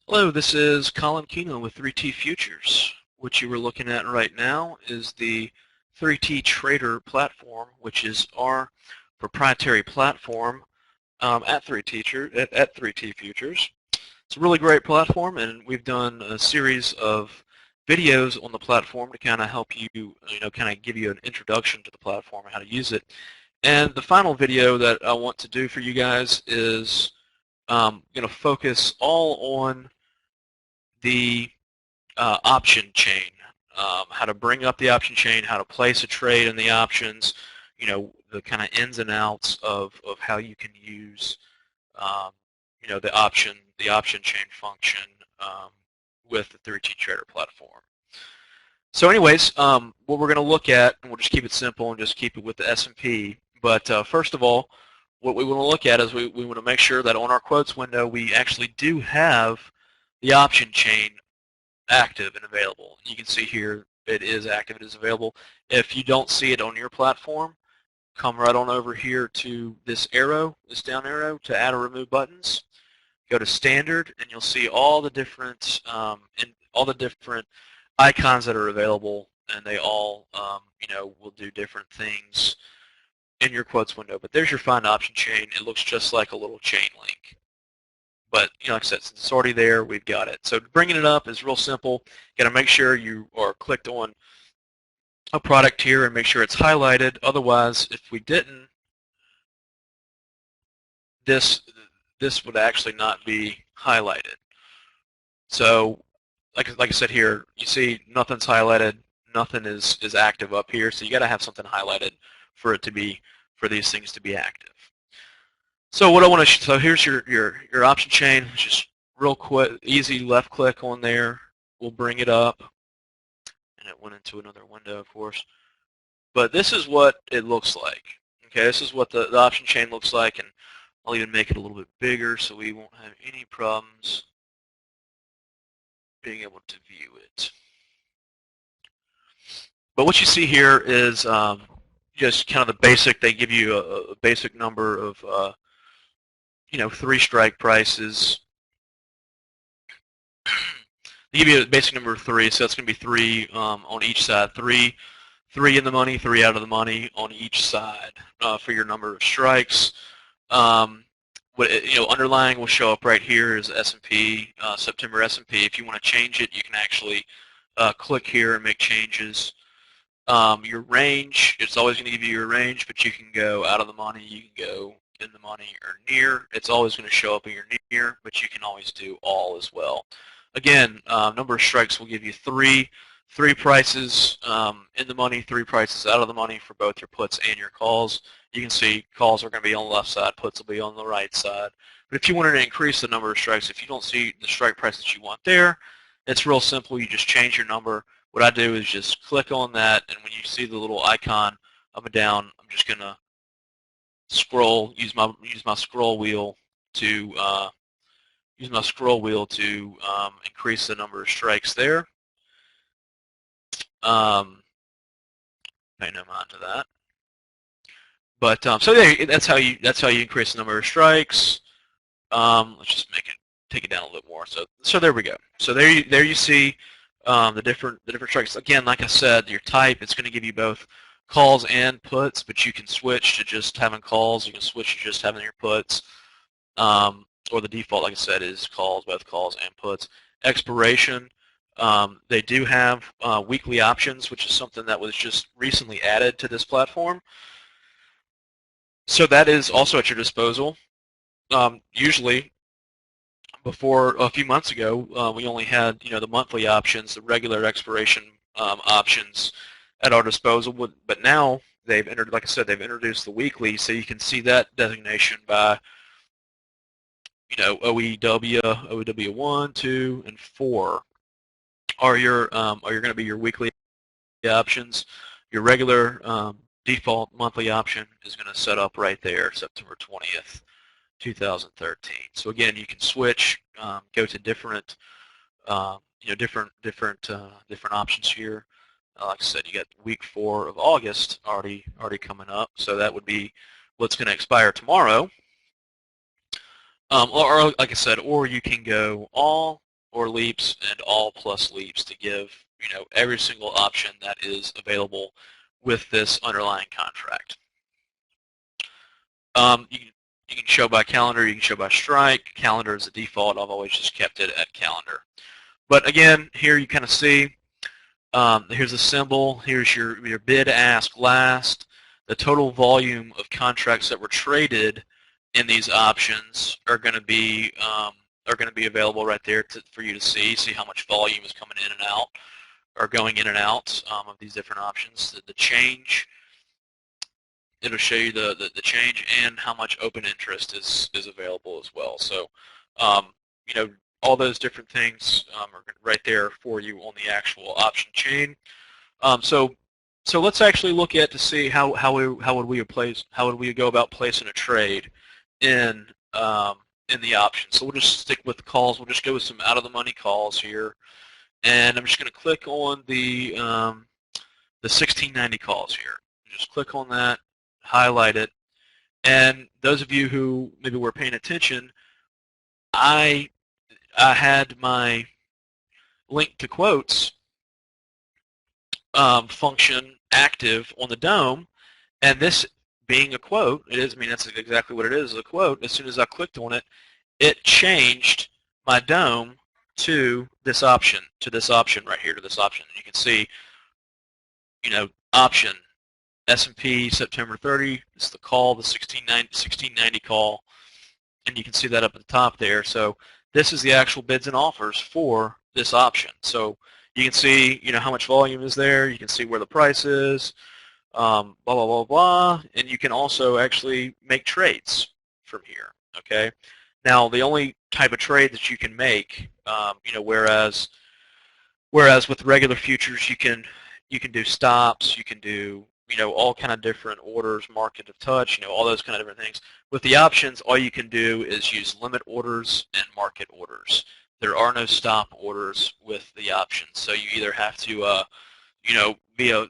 Hello, this is Colin Keno with 3T Futures. What you were looking at right now is the 3T Trader platform, which is our proprietary platform at 3T Futures. It's a really great platform, and we've done a series of videos on the platform to kind of help you, kind of give you an introduction to the platform and how to use it. And the final video that I want to do for you guys is going to focus all on the option chain, how to bring up the option chain, how to place a trade in the options, the kind of ins and outs of how you can use, um, the option chain function with the 3T Trader platform. So anyways, what we're going to look at, and we'll just keep it simple and just keep it with the S&P, but first of all, what we want to look at is we want to make sure that on our quotes window we actually do have the option chain active and available. You can see here it is active, it is available. If you don't see it on your platform, come right on over here to this arrow, this down arrow, to add or remove buttons. Go to standard, and you'll see all the different icons that are available, and they all will do different things in your quotes window. But there's your find option chain. It looks just like a little chain link. But like I said, since it's already there, we've got it. So bringing it up is real simple. You got to make sure you are clicked on a product here and make sure it's highlighted. Otherwise, if we didn't, this would actually not be highlighted. So, like I said here, you see nothing's highlighted, nothing is active up here. So you got to have something highlighted for these things to be active. So what I want to so here's your option chain. Just real quick, easy left click on there. We'll bring it up, and it went into another window, of course. But this is what it looks like. Okay, this is what the option chain looks like, and I'll even make it a little bit bigger so we won't have any problems being able to view it. But what you see here is just kind of the basic. They give you a basic number of 3 strike prices. They give you a basic number of 3, so that's going to be 3 on each side. 3 in the money, 3 out of the money on each side for your number of strikes. Underlying will show up right here is S&P, September S&P. If you want to change it, you can actually click here and make changes. Your range, it's always going to give you your range, but you can go out of the money, you can go in the money or near. It's always going to show up in your near, but you can always do all as well. Again, number of strikes will give you 3 prices in the money, 3 prices out of the money for both your puts and your calls. You can see calls are going to be on the left side, puts will be on the right side. But if you wanted to increase the number of strikes, if you don't see the strike price that you want there, it's real simple. You just change your number. What I do is just click on that, and when you see the little icon up and down, I'm just going to scroll, use my scroll wheel to increase the number of strikes there. Pay no mind to that. But so there, that's how you increase the number of strikes. Let's just take it down a little bit more. So there we go. So there you see the different strikes. Again, like I said, your type, it's going to give you both calls and puts, but you can switch to just having calls. You can switch to just having your puts. Or the default, like I said, is calls, both calls and puts. Expiration, they do have weekly options, which is something that was just recently added to this platform. So that is also at your disposal. Usually, before a few months ago, we only had the monthly options, the regular expiration options at our disposal. But now they've like I said, they've introduced the weekly, so you can see that designation by OEW, OEW 1, 2, and 4 are going to be your weekly options. Your regular default monthly option is going to set up right there, September 20th, 2013. So again, you can switch, go to different options here. Like I said, you got week 4 of August already coming up, so that would be what's going to expire tomorrow. Or like I said, or you can go all or leaps and all plus leaps to give every single option that is available with this underlying contract. You can show by calendar, you can show by strike. Calendar is the default. I've always just kept it at calendar. But again, here you kind of see, here's a symbol. Here's your bid, ask, last. The total volume of contracts that were traded in these options are going to be available right there for you to see how much volume is coming in and out, or going in and out of these different options. The change, it'll show you the change and how much open interest is available as well. So, all those different things are right there for you on the actual option chain. So let's actually look at to see how would we go about placing a trade in the option. So we'll just stick with the calls. We'll just go with some out of the money calls here, and I'm just going to click on the 1690 calls here. Just click on that, highlight it, and those of you who maybe were paying attention, I had my link to quotes function active on the DOM, and this being a quote, that's exactly what it is, a quote. As soon as I clicked on it, it changed my DOM to this option right here, to this option. And you can see, option S&P September 30. It's the call, the 1690 call, and you can see that up at the top there. So this is the actual bids and offers for this option. So you can see, how much volume is there. You can see where the price is, blah, blah, blah, blah. And you can also actually make trades from here, okay? Now, the only type of trade that you can make, whereas with regular futures, you can do stops, you can do, all kind of different orders, market of touch, all those kind of different things. With the options, all you can do is use limit orders and market orders. There are no stop orders with the options, so you either have to, be a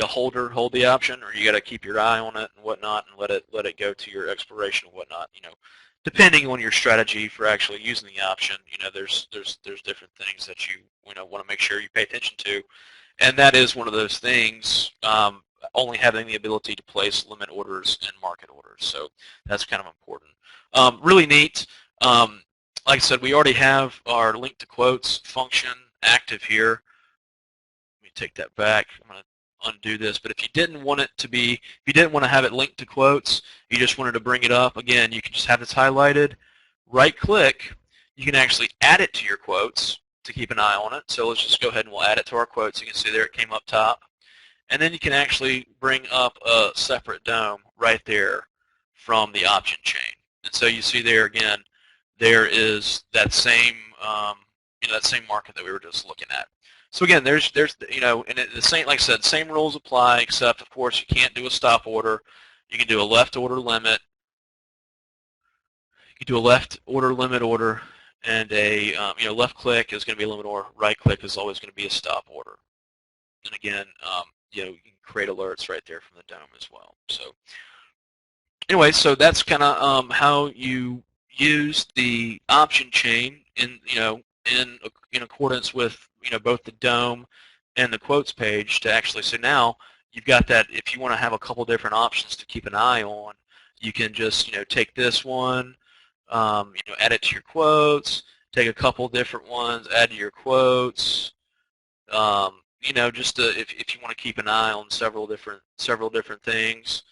holder, hold the option, or you got to keep your eye on it and whatnot, and let it go to your expiration and whatnot. Depending on your strategy for actually using the option, there's different things that you want to make sure you pay attention to, and that is one of those things. Only having the ability to place limit orders and market orders, so that's kind of important. Really neat. Like I said, we already have our link to quotes function active here. Let me take that back. I'm going to undo this. But if you didn't want it to be, if you didn't want to have it linked to quotes, you just wanted to bring it up, again, you can just have this highlighted, right-click. You can actually add it to your quotes to keep an eye on it. So let's just go ahead and we'll add it to our quotes. You can see there it came up top. And then you can actually bring up a separate DOM right there from the option chain. And so you see there again, there is that same that same market that we were just looking at. So again, there's and the same, like I said, same rules apply, except of course you can't do a stop order. You can do a left order limit. You can do a left order limit order, and a left click is going to be a limit order. Right click is always going to be a stop order. And again, you can create alerts right there from the DOM as well. So anyway, so that's kind of how you use the option chain in accordance with both the DOM and the quotes page to actually. So now you've got that. If you want to have a couple different options to keep an eye on, you can just take this one, add it to your quotes. Take a couple different ones, add to your quotes. Just if you want to keep an eye on several different things,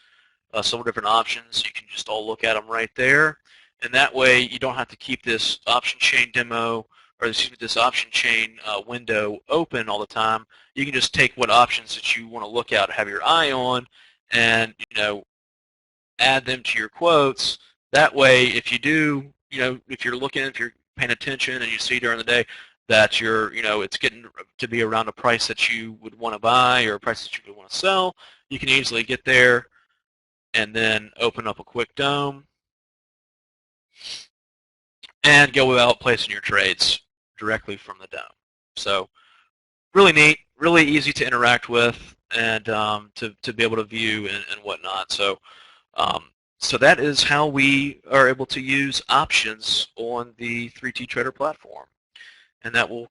several different options, you can just all look at them right there. And that way you don't have to keep this option chain demo, or this option chain window open all the time. You can just take what options that you want to look at, have your eye on, and add them to your quotes. That way, if you do, if you're paying attention and you see during the day that it's getting to be around a price that you would want to buy or a price that you would want to sell, you can easily get there and then open up a quick DOM and go about placing your trades directly from the DOM. So really neat, really easy to interact with, and to be able to view and whatnot. So so that is how we are able to use options on the 3T Trader platform. And that will